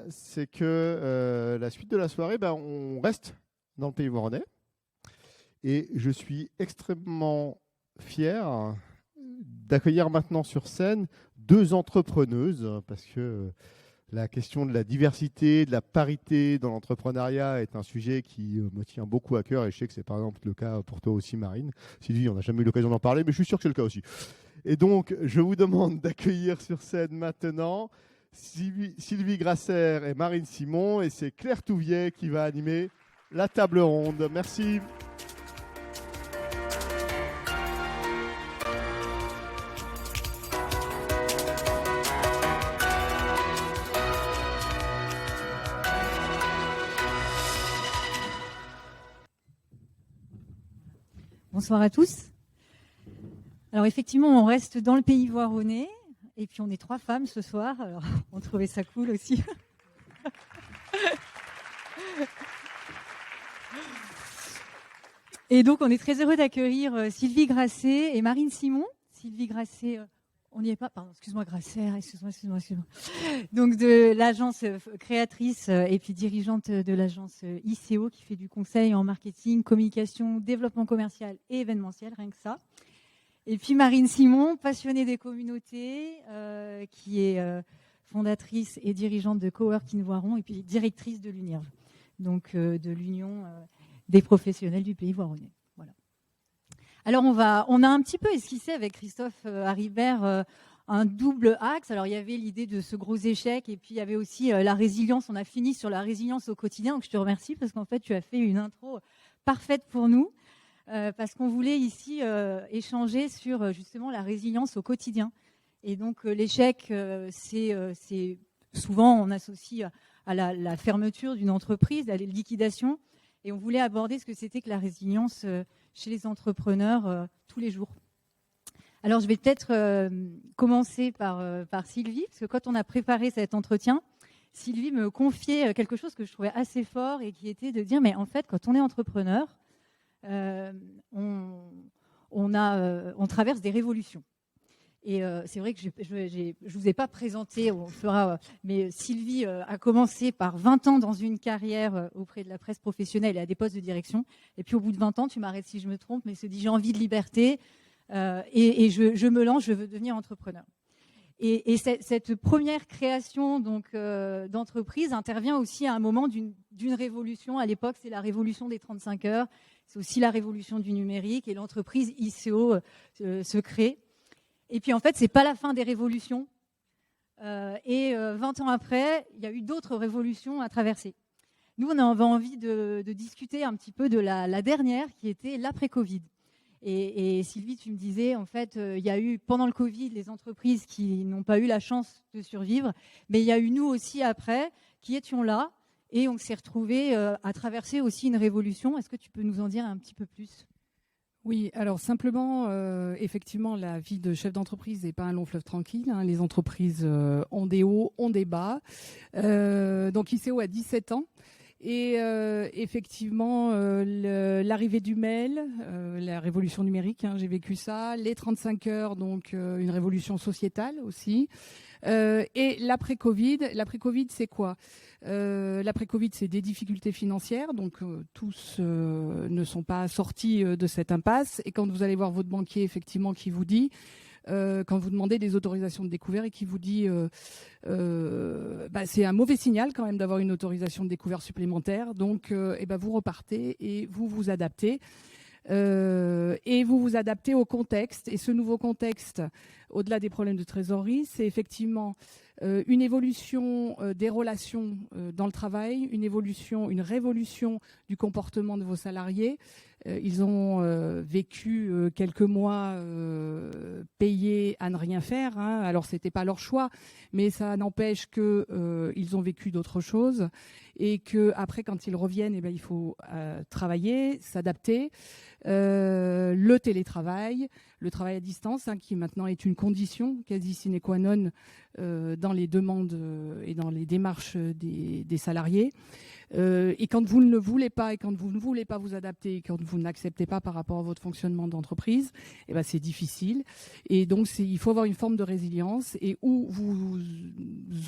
c'est que la suite de la soirée, on reste dans le pays voironnais. Et je suis extrêmement fier d'accueillir maintenant sur scène 2 entrepreneuses, parce que la question de la diversité, de la parité dans l'entrepreneuriat est un sujet qui me tient beaucoup à cœur, et je sais que c'est par exemple le cas pour toi aussi, Marine. Sylvie, on n'a jamais eu l'occasion d'en parler, mais je suis sûr que c'est le cas aussi. Et donc, je vous demande d'accueillir sur scène maintenant Sylvie Grasser et Marine Simon, et c'est Claire Touvier qui va animer la table ronde. Merci. Bonsoir à tous. Alors effectivement, on reste dans le pays voironnais et puis on est 3 femmes ce soir. Alors on trouvait ça cool aussi. Et donc on est très heureux d'accueillir Sylvie Grasser et Marine Simon. Sylvie Grasser, on n'y est pas, pardon, excuse-moi Grasser, excuse-moi. Donc de l'agence créatrice et puis dirigeante de l'agence ICO qui fait du conseil en marketing, communication, développement commercial et événementiel, rien que ça. Et puis Marine Simon, passionnée des communautés, qui est fondatrice et dirigeante de Coworking Voiron et puis directrice de l'UNIRV, donc de l'Union des professionnels du pays voironnais. Voilà. Alors on a un petit peu esquissé avec Christophe Haribert un double axe. Alors il y avait l'idée de ce gros échec et puis il y avait aussi la résilience. On a fini sur la résilience au quotidien. Donc je te remercie parce qu'en fait tu as fait une intro parfaite pour nous. Parce qu'on voulait ici échanger sur justement la résilience au quotidien. Et donc l'échec, c'est souvent on associe à la fermeture d'une entreprise, à la liquidation. Et on voulait aborder ce que c'était que la résilience chez les entrepreneurs tous les jours. Alors je vais peut-être commencer par Sylvie, parce que quand on a préparé cet entretien, Sylvie me confiait quelque chose que je trouvais assez fort et qui était de dire, mais en fait, quand on est entrepreneur, on traverse des révolutions. Et c'est vrai que je vous ai pas présenté, on fera, mais Sylvie a commencé par 20 ans dans une carrière auprès de la presse professionnelle et à des postes de direction. Et puis au bout de 20 ans, tu m'arrêtes si je me trompe, mais se dit j'ai envie de liberté et je me lance, je veux devenir entrepreneur. Et cette première création donc d'entreprise intervient aussi à un moment d'une révolution. À l'époque, c'est la révolution des 35 heures. C'est aussi la révolution du numérique et l'entreprise ICO se crée. Et puis en fait, c'est pas la fin des révolutions. 20 ans après, il y a eu d'autres révolutions à traverser. Nous, on avait envie de discuter un petit peu de la dernière, qui était l'après-Covid. Et Sylvie, tu me disais, en fait, il y a eu pendant le Covid les entreprises qui n'ont pas eu la chance de survivre, mais il y a eu nous aussi après, qui étions là, et on s'est retrouvés à traverser aussi une révolution. Est-ce que tu peux nous en dire un petit peu plus ? Oui, alors simplement, effectivement, la vie de chef d'entreprise n'est pas un long fleuve tranquille. Hein. Les entreprises ont des hauts, ont des bas. Donc ICO a 17 ans. Et effectivement, l'arrivée du mail, la révolution numérique, j'ai vécu ça, les 35 heures, donc une révolution sociétale aussi. Et l'après-Covid, c'est quoi ? L'après-Covid, c'est des difficultés financières, donc tous ne sont pas sortis de cette impasse. Et quand vous allez voir votre banquier, effectivement, qui vous dit, quand vous demandez des autorisations de découvert et qui vous dit c'est un mauvais signal quand même d'avoir une autorisation de découvert supplémentaire, donc vous repartez et vous vous adaptez. Et vous vous adaptez au contexte. Et ce nouveau contexte, au-delà des problèmes de trésorerie, c'est effectivement une évolution des relations dans le travail, une révolution du comportement de vos salariés. Ils ont vécu quelques mois payés à ne rien faire. Hein. Alors, c'était pas leur choix, mais ça n'empêche que ils ont vécu d'autres choses et que après, quand ils reviennent, il faut travailler, s'adapter. Le télétravail, le travail à distance, qui maintenant est une condition quasi sine qua non dans dans les demandes et dans les démarches des salariés. Et quand vous ne le voulez pas, et quand vous ne voulez pas vous adapter, et quand vous n'acceptez pas par rapport à votre fonctionnement d'entreprise, eh ben c'est difficile. Et donc il faut avoir une forme de résilience, et ou vous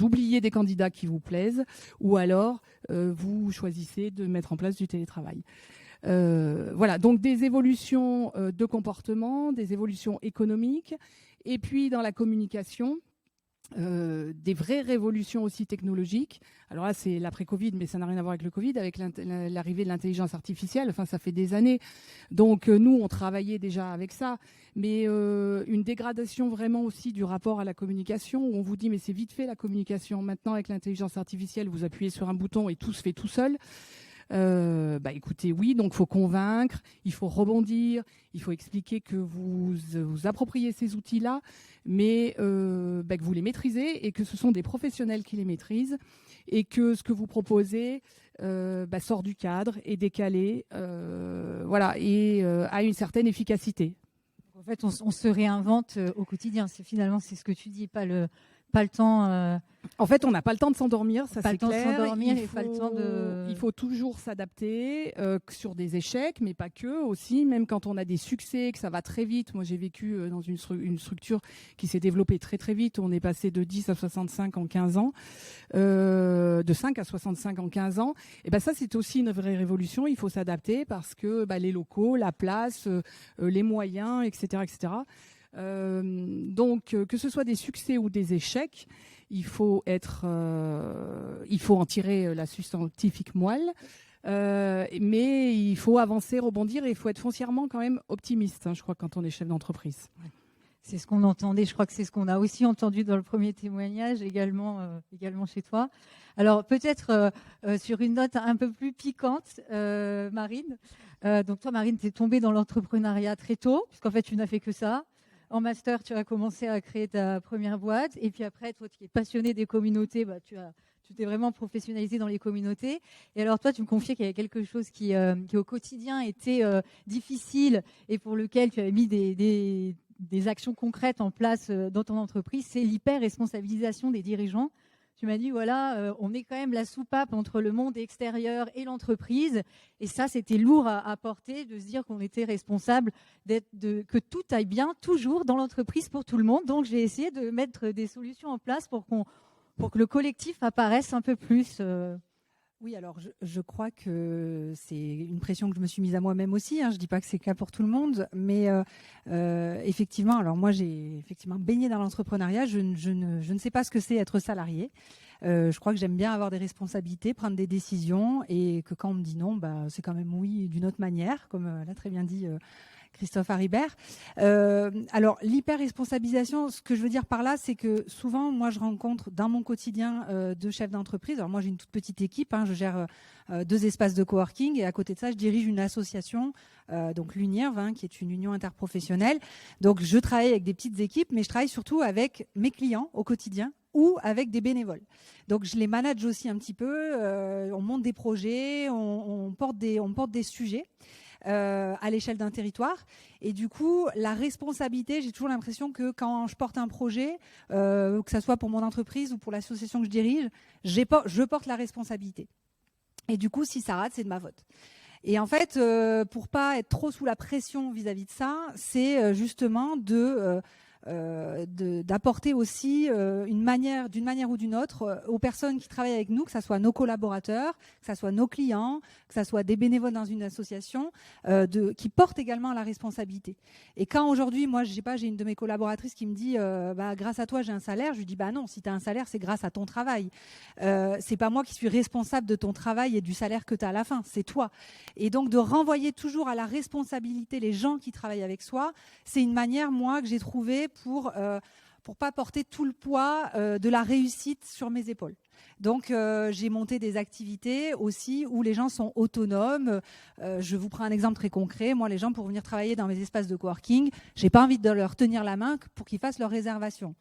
oubliez des candidats qui vous plaisent, ou alors vous choisissez de mettre en place du télétravail. Voilà, donc des évolutions de comportement, des évolutions économiques, et puis dans la communication, des vraies révolutions aussi technologiques. Alors là, c'est l'après-Covid, mais ça n'a rien à voir avec le Covid, avec l'arrivée de l'intelligence artificielle. Enfin, ça fait des années. Donc, nous, on travaillait déjà avec ça. Mais une dégradation vraiment aussi du rapport à la communication, où on vous dit, mais c'est vite fait la communication. Maintenant, avec l'intelligence artificielle, vous appuyez sur un bouton et tout se fait tout seul. Écoutez, oui, donc il faut convaincre, il faut rebondir, il faut expliquer que vous vous appropriez ces outils-là, mais que vous les maîtrisez et que ce sont des professionnels qui les maîtrisent, et que ce que vous proposez sort du cadre, est décalé, et a une certaine efficacité. En fait, on se réinvente au quotidien. Finalement, c'est ce que tu dis, pas le temps. En fait, on n'a pas le temps de s'endormir, ça c'est clair. Il faut toujours s'adapter sur des échecs, mais pas que aussi. Même quand on a des succès, que ça va très vite. Moi, j'ai vécu dans une structure qui s'est développée très très vite. On est passé de 10 à 65 en 15 ans, de 5 à 65 en 15 ans. Et ben ça, c'est aussi une vraie révolution. Il faut s'adapter parce que les locaux, la place, les moyens, etc., etc. Donc, que ce soit des succès ou des échecs, il faut en tirer la scientifique moelle, mais il faut avancer, rebondir, et il faut être foncièrement quand même optimiste, je crois, quand on est chef d'entreprise. C'est ce qu'on entendait, je crois que c'est ce qu'on a aussi entendu dans le premier témoignage, également chez toi. Alors peut-être sur une note un peu plus piquante, Marine. Donc toi, Marine, tu es tombée dans l'entrepreneuriat très tôt, puisqu'en fait, tu n'as fait que ça. En master, tu as commencé à créer ta première boîte. Et puis après, toi qui es passionné des communautés, tu t'es vraiment professionnalisé dans les communautés. Et alors toi, tu me confiais qu'il y avait quelque chose qui au quotidien était difficile et pour lequel tu avais mis des actions concrètes en place dans ton entreprise. C'est l'hyper-responsabilisation des dirigeants. Tu m'as dit, on est quand même la soupape entre le monde extérieur et l'entreprise. Et ça, c'était lourd à porter, de se dire qu'on était responsable que tout aille bien, toujours dans l'entreprise pour tout le monde. Donc, j'ai essayé de mettre des solutions en place pour que le collectif apparaisse un peu plus. Oui, alors je crois que c'est une pression que je me suis mise à moi-même aussi. Je ne dis pas que c'est le cas pour tout le monde, mais effectivement, alors moi j'ai effectivement baigné dans l'entrepreneuriat. Je ne sais pas ce que c'est être salarié. Je crois que j'aime bien avoir des responsabilités, prendre des décisions, et que quand on me dit non, c'est quand même oui d'une autre manière, comme l'a très bien dit Christophe Haribert. Alors, l'hyper-responsabilisation, ce que je veux dire par là, c'est que souvent, moi, je rencontre dans mon quotidien de chefs d'entreprise. Alors, moi, j'ai une toute petite équipe. Je gère 2 espaces de coworking, et à côté de ça, je dirige une association, donc l'UNIRV, qui est une union interprofessionnelle. Donc, je travaille avec des petites équipes, mais je travaille surtout avec mes clients au quotidien ou avec des bénévoles. Donc, je les manage aussi un petit peu. On monte des projets, on porte des sujets à l'échelle d'un territoire. Et du coup, la responsabilité, j'ai toujours l'impression que quand je porte un projet, que ça soit pour mon entreprise ou pour l'association que je dirige, je porte la responsabilité. Et du coup, si ça rate, c'est de ma faute. Et en fait, pour pas être trop sous la pression vis-à-vis de ça, c'est justement d'apporter aussi d'une manière ou d'une autre aux personnes qui travaillent avec nous, que ce soit nos collaborateurs, que ce soit nos clients, que ce soit des bénévoles dans une association, qui portent également la responsabilité. Et quand aujourd'hui, moi, j'ai une de mes collaboratrices qui me dit grâce à toi, j'ai un salaire, je lui dis non, si tu as un salaire, c'est grâce à ton travail. C'est pas moi qui suis responsable de ton travail et du salaire que tu as à la fin, c'est toi. Et donc de renvoyer toujours à la responsabilité les gens qui travaillent avec soi, c'est une manière, moi, que j'ai trouvée pour pas porter tout le poids de la réussite sur mes épaules. Donc j'ai monté des activités aussi où les gens sont autonomes. Je vous prends un exemple très concret. Moi, les gens, pour venir travailler dans mes espaces de coworking, j'ai pas envie de leur tenir la main pour qu'ils fassent leur réservation.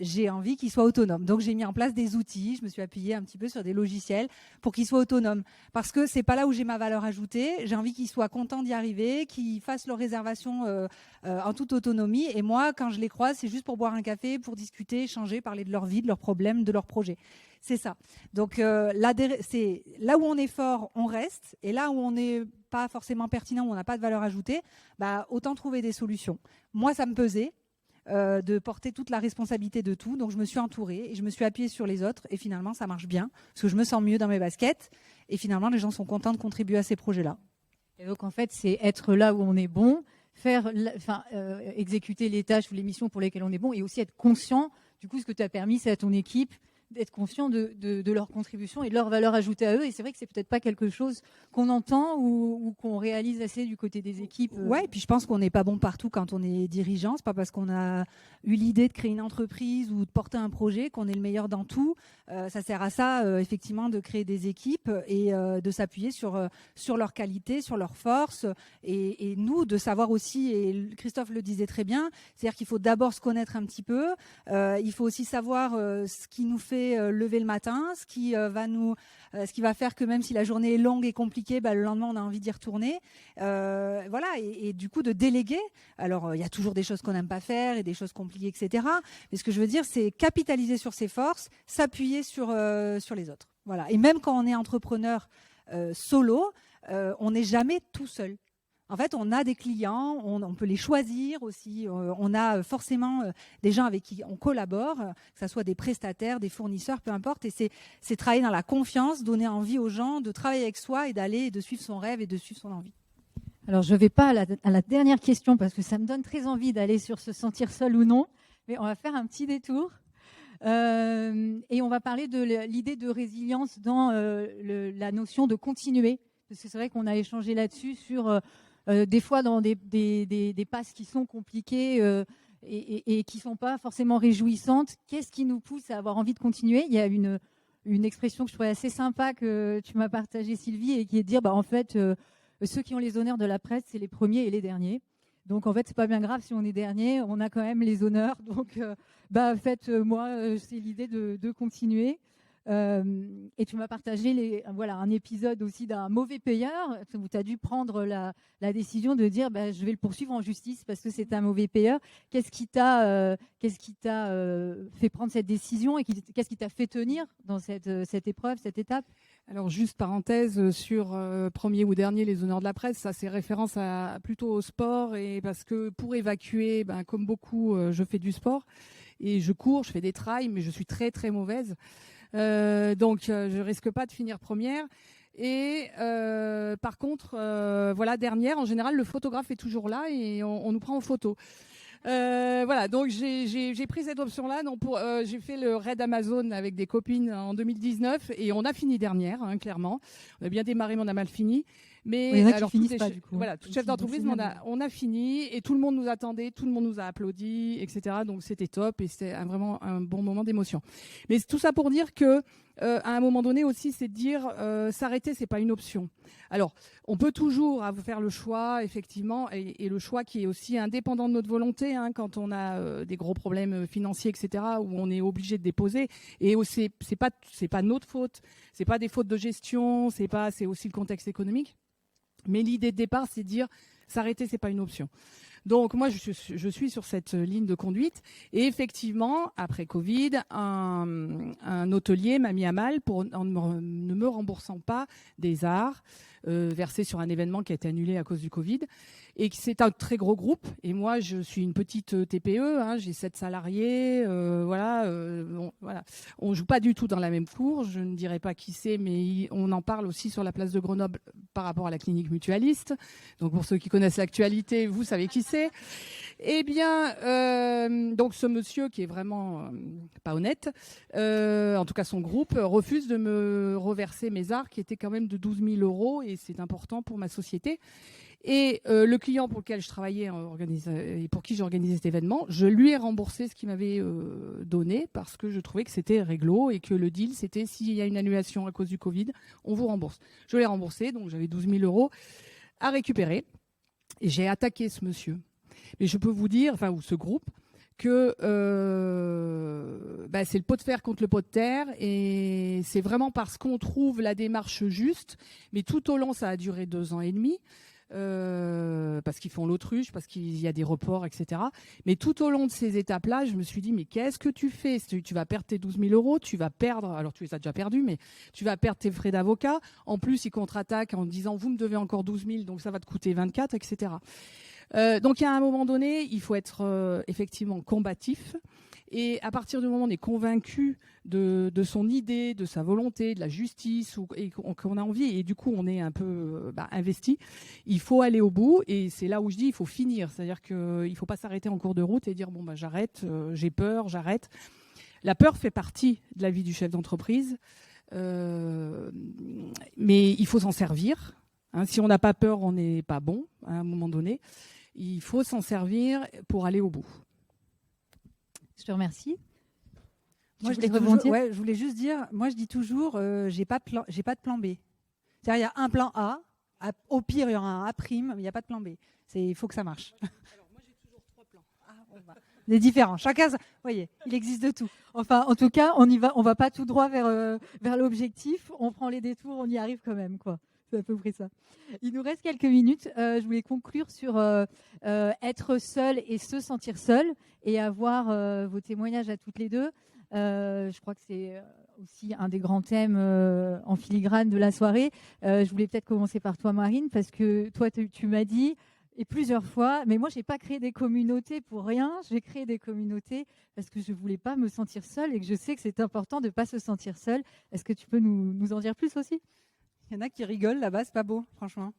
j'ai envie qu'ils soient autonomes. Donc j'ai mis en place des outils, je me suis appuyée un petit peu sur des logiciels pour qu'ils soient autonomes. Parce que c'est pas là où j'ai ma valeur ajoutée. J'ai envie qu'ils soient contents d'y arriver, qu'ils fassent leurs réservations en toute autonomie. Et moi, quand je les croise, c'est juste pour boire un café, pour discuter, échanger, parler de leur vie, de leurs problèmes, de leurs projets. C'est ça. Donc c'est là où on est fort, on reste. Et là où on n'est pas forcément pertinent, où on n'a pas de valeur ajoutée, autant trouver des solutions. Moi, ça me pesait de porter toute la responsabilité de tout. Donc je me suis entourée et je me suis appuyée sur les autres. Et finalement, ça marche bien parce que je me sens mieux dans mes baskets. Et finalement, les gens sont contents de contribuer à ces projets-là. Et donc en fait, c'est être là où on est bon, exécuter les tâches ou les missions pour lesquelles on est bon, et aussi être conscient. Du coup, ce que tu as permis, c'est à ton équipe d'être conscient de leur contribution et de leur valeur ajoutée à eux. Et c'est vrai que c'est peut-être pas quelque chose qu'on entend ou qu'on réalise assez du côté des équipes. Ouais, et puis je pense qu'on n'est pas bon partout quand on est dirigeant. C'est pas parce qu'on a eu l'idée de créer une entreprise ou de porter un projet qu'on est le meilleur dans tout. Ça sert à ça, effectivement, de créer des équipes et de s'appuyer sur leurs qualités, sur leurs forces. Et nous, de savoir aussi, et Christophe le disait très bien, c'est-à-dire qu'il faut d'abord se connaître un petit peu. Il faut aussi savoir ce qui nous fait lever le matin, ce qui va faire que même si la journée est longue et compliquée, le lendemain on a envie d'y retourner. Voilà, et du coup de déléguer. Alors il y a toujours des choses qu'on n'aime pas faire et des choses compliquées, etc. Mais ce que je veux dire, c'est capitaliser sur ses forces, s'appuyer sur les autres. Voilà. Et même quand on est entrepreneur solo, on n'est jamais tout seul. En fait, on a des clients, on peut les choisir aussi. On a forcément des gens avec qui on collabore, que ce soit des prestataires, des fournisseurs, peu importe. Et c'est travailler dans la confiance, donner envie aux gens de travailler avec soi et d'aller et de suivre son rêve et de suivre son envie. Alors, je ne vais pas à la dernière question parce que ça me donne très envie d'aller sur se sentir seul ou non. Mais on va faire un petit détour. Et on va parler de l'idée de résilience dans la notion de continuer. Parce que c'est vrai qu'on a échangé là-dessus sur... des fois dans des passes qui sont compliquées et qui ne sont pas forcément réjouissantes. Qu'est-ce qui nous pousse à avoir envie de continuer ? Il y a une expression que je trouvais assez sympa que tu m'as partagée, Sylvie, et qui est de dire, en fait, ceux qui ont les honneurs de la presse, c'est les premiers et les derniers. Donc, en fait, c'est pas bien grave si on est dernier, on a quand même les honneurs. Donc, faites-moi, c'est l'idée de continuer. Et tu m'as partagé un épisode aussi d'un mauvais payeur où tu as dû prendre la décision de dire je vais le poursuivre en justice parce que c'est un mauvais payeur. Qu'est-ce qui t'a fait prendre cette décision et qu'est-ce qui t'a fait tenir dans cette épreuve, cette étape ? Alors juste parenthèse sur premier ou dernier les honneurs de la presse, ça c'est référence plutôt au sport, et parce que pour évacuer, comme beaucoup, je fais du sport et je cours, je fais des trails, mais je suis très très mauvaise. Donc je risque pas de finir première. Et par contre, dernière, en général, le photographe est toujours là et on nous prend en photo. Donc j'ai pris cette option-là. Donc j'ai fait le raid Amazon avec des copines en 2019 et on a fini dernière, clairement. On a bien démarré, mais on a mal fini. Mais oui, alors finissent pas, du coup. Voilà, tout chef d'entreprise, on a fini et tout le monde nous attendait, tout le monde nous a applaudi, etc. Donc c'était top et c'était vraiment un bon moment d'émotion. Mais tout ça pour dire que à un moment donné aussi, c'est de dire s'arrêter, c'est pas une option. Alors, on peut toujours faire le choix, effectivement, et le choix qui est aussi indépendant de notre volonté, quand on a des gros problèmes financiers, etc., où on est obligé de déposer. Et c'est pas notre faute, c'est pas des fautes de gestion, c'est aussi le contexte économique. Mais l'idée de départ, c'est de dire s'arrêter, c'est pas une option. Donc moi, je suis sur cette ligne de conduite. Et effectivement, après Covid, un hôtelier m'a mis à mal en ne me remboursant pas des arts versés sur un événement qui a été annulé à cause du Covid. Et c'est un très gros groupe. Et moi, je suis une petite TPE. J'ai 7 salariés. On joue pas du tout dans la même cour. Je ne dirais pas qui c'est, mais on en parle aussi sur la place de Grenoble par rapport à la clinique mutualiste. Donc pour ceux qui connaissent l'actualité, vous savez qui c'est. Eh bien, donc ce monsieur qui est vraiment pas honnête, en tout cas son groupe, refuse de me reverser mes arts qui étaient quand même de 12 000 € et c'est important pour ma société. Et le client pour lequel je travaillais et pour qui j'organisais cet événement, je lui ai remboursé ce qu'il m'avait donné parce que je trouvais que c'était réglo et que le deal, c'était s'il y a une annulation à cause du Covid, on vous rembourse. Je l'ai remboursé, donc j'avais 12 000 € à récupérer. Et j'ai attaqué ce monsieur. Mais je peux vous dire, ou ce groupe, que c'est le pot de fer contre le pot de terre, et c'est vraiment parce qu'on trouve la démarche juste, mais tout au long ça a duré 2 ans et demi, parce qu'ils font l'autruche, parce qu'il y a des reports, etc. Mais tout au long de ces étapes-là, je me suis dit, mais qu'est-ce que tu fais? Tu vas perdre tes 12 000 euros, tu vas perdre, alors tu les as déjà perdus, mais tu vas perdre tes frais d'avocat, en plus ils contre-attaquent en disant, vous me devez encore 12 000, donc ça va te coûter 24, etc. Donc il y a un moment donné, il faut être effectivement combatif. Et à partir du moment où on est convaincu de son idée, de sa volonté, de la justice, et qu'on a envie, et du coup on est un peu investi, il faut aller au bout. Et c'est là où je dis il faut finir. C'est-à-dire qu'il ne faut pas s'arrêter en cours de route et dire j'arrête, j'ai peur, j'arrête. La peur fait partie de la vie du chef d'entreprise, mais il faut s'en servir. Si on n'a pas peur, on n'est pas bon à un moment donné. Il faut s'en servir pour aller au bout. Je te remercie. Moi, je voulais juste dire, moi je dis toujours, j'ai pas de plan B. C'est-à-dire, il y a un plan A, au pire il y aura un A', mais il n'y a pas de plan B. Il faut que ça marche. Alors moi j'ai toujours 3 plans. C'est différent. Chacun, vous voyez, il existe de tout. Enfin, en tout cas, on va pas tout droit vers l'objectif. On prend les détours, on y arrive quand même, quoi. C'est à peu près ça. Il nous reste quelques minutes. Je voulais conclure sur être seul et se sentir seul, et avoir vos témoignages à toutes les deux. Je crois que c'est aussi un des grands thèmes en filigrane de la soirée. Je voulais peut-être commencer par toi, Marine, parce que toi, tu m'as dit, et plusieurs fois, mais moi, je n'ai pas créé des communautés pour rien. J'ai créé des communautés parce que je ne voulais pas me sentir seule, et que je sais que c'est important de ne pas se sentir seule. Est-ce que tu peux nous en dire plus aussi ? Il y en a qui rigolent là-bas, c'est pas beau, franchement.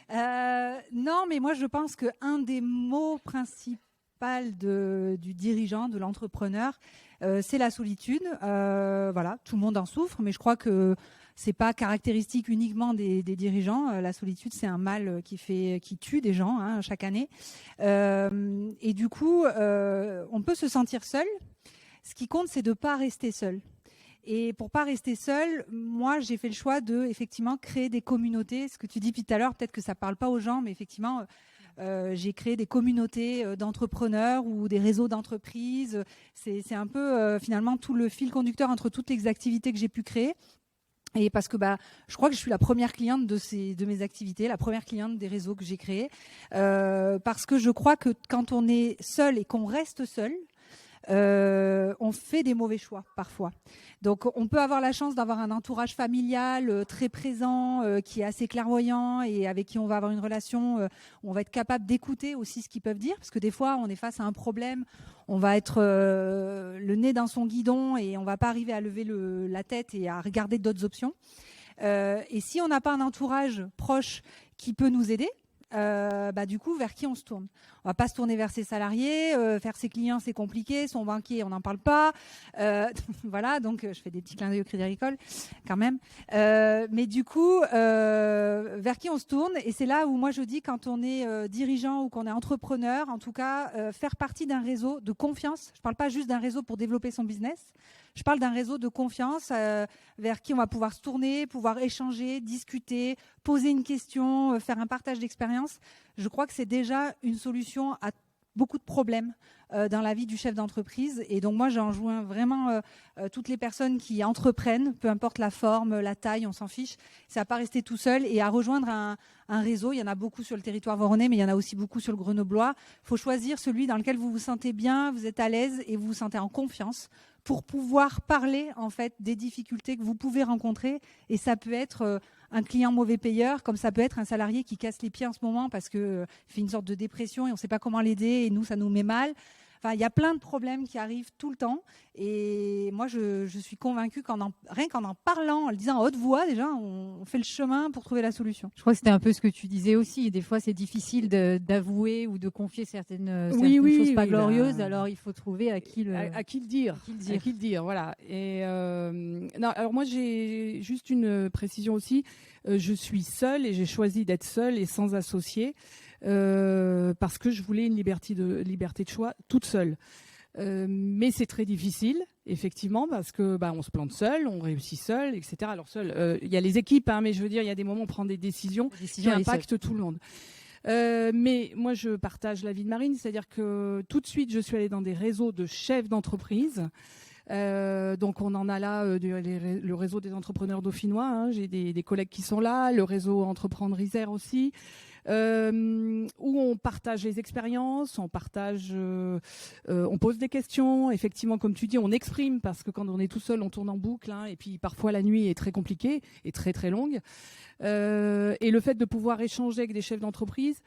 Non, mais moi je pense qu'un des mots principaux du dirigeant, de l'entrepreneur, c'est la solitude. Voilà, tout le monde en souffre, mais je crois que c'est pas caractéristique uniquement des dirigeants. La solitude, c'est un mal qui tue des gens chaque année. Et du coup, on peut se sentir seul. Ce qui compte, c'est de pas rester seul. Et pour pas rester seul, moi j'ai fait le choix de effectivement créer des communautés. Ce que tu dis depuis tout à l'heure, peut-être que ça parle pas aux gens, mais effectivement j'ai créé des communautés d'entrepreneurs ou des réseaux d'entreprises. C'est un peu finalement tout le fil conducteur entre toutes les activités que j'ai pu créer. Et parce que je crois que je suis la première cliente de mes activités, la première cliente des réseaux que j'ai créés, parce que je crois que quand on est seul et qu'on reste seul, on fait des mauvais choix parfois. Donc on peut avoir la chance d'avoir un entourage familial très présent, qui est assez clairvoyant et avec qui on va avoir une relation où on va être capable d'écouter aussi ce qu'ils peuvent dire, parce que des fois on est face à un problème, on va être le nez dans son guidon et on va pas arriver à lever la tête et à regarder d'autres options. Et si on n'a pas un entourage proche qui peut nous aider, du coup, vers qui on se tourne? On va pas se tourner vers ses salariés, faire ses clients, c'est compliqué, son banquier, on n'en parle pas. Voilà, donc je fais des petits clins d'œil au Crédit Agricole, quand même. Mais du coup, vers qui on se tourne? Et c'est là où moi je dis, quand on est dirigeant ou qu'on est entrepreneur, en tout cas, faire partie d'un réseau de confiance. Je parle pas juste d'un réseau pour développer son business. Je parle d'un réseau de confiance vers qui on va pouvoir se tourner, pouvoir échanger, discuter, poser une question, faire un partage d'expérience. Je crois que c'est déjà une solution à beaucoup de problèmes dans la vie du chef d'entreprise. Et donc moi, j'enjoins vraiment toutes les personnes qui entreprennent, peu importe la forme, la taille, on s'en fiche. C'est à pas rester tout seul et à rejoindre un réseau. Il y en a beaucoup sur le territoire voronnais, mais il y en a aussi beaucoup sur le grenoblois. Il faut choisir celui dans lequel vous vous sentez bien, vous êtes à l'aise et vous vous sentez en confiance pour pouvoir parler en fait des difficultés que vous pouvez rencontrer. Et ça peut être un client mauvais payeur, comme ça peut être un salarié qui casse les pieds en ce moment parce qu'il fait une sorte de dépression et on ne sait pas comment l'aider et nous, ça nous met mal. Enfin, il y a plein de problèmes qui arrivent tout le temps. Et moi, je suis convaincue rien qu'en en parlant, en le disant à haute voix, déjà, on fait le chemin pour trouver la solution. Je crois que c'était un peu ce que tu disais aussi. Des fois, c'est difficile d'avouer ou de confier certaines choses pas glorieuses. Alors, il faut trouver à qui le dire. Voilà. Et non, alors moi, j'ai juste une précision aussi. Je suis seule et j'ai choisi d'être seule et sans associé. Parce que je voulais une liberté de choix toute seule. Mais c'est très difficile, effectivement, parce que on se plante seul, on réussit seul, etc. Alors seul, il y a les équipes, mais je veux dire, il y a des moments où on prend des décisions qui impactent tout le monde. Mais moi, je partage l'avis de Marine, c'est-à-dire que tout de suite, je suis allée dans des réseaux de chefs d'entreprise. Donc on en a là le réseau des entrepreneurs dauphinois, hein, j'ai des collègues qui sont là, le réseau Entreprendre Isère aussi, où on partage les expériences, on pose des questions, effectivement comme tu dis, on exprime parce que quand on est tout seul on tourne en boucle, hein, et puis parfois la nuit est très compliquée et très très longue, et le fait de pouvoir échanger avec des chefs d'entreprise,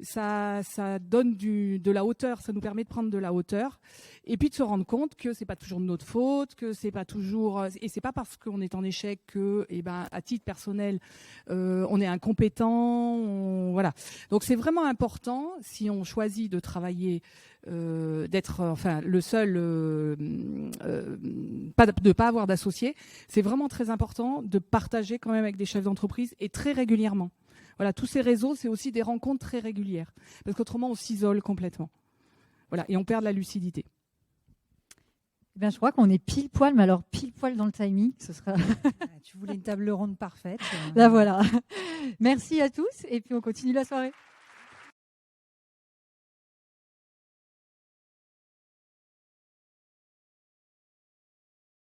ça donne de la hauteur, ça nous permet de prendre de la hauteur et puis de se rendre compte que c'est pas toujours de notre faute, que c'est pas toujours, et c'est pas parce qu'on est en échec que, à titre personnel, on est incompétent, voilà. Donc c'est vraiment important si on choisit de travailler, d'être, le seul, de pas avoir d'associé, c'est vraiment très important de partager quand même avec des chefs d'entreprise et très régulièrement. Voilà, tous ces réseaux, c'est aussi des rencontres très régulières. Parce qu'autrement, on s'isole complètement. Voilà, et on perd de la lucidité. Eh bien, je crois qu'on est pile poil, mais alors pile poil dans le timing. Ce sera. Tu voulais une table ronde parfaite. Là, voilà. Merci à tous. Et puis, on continue la soirée.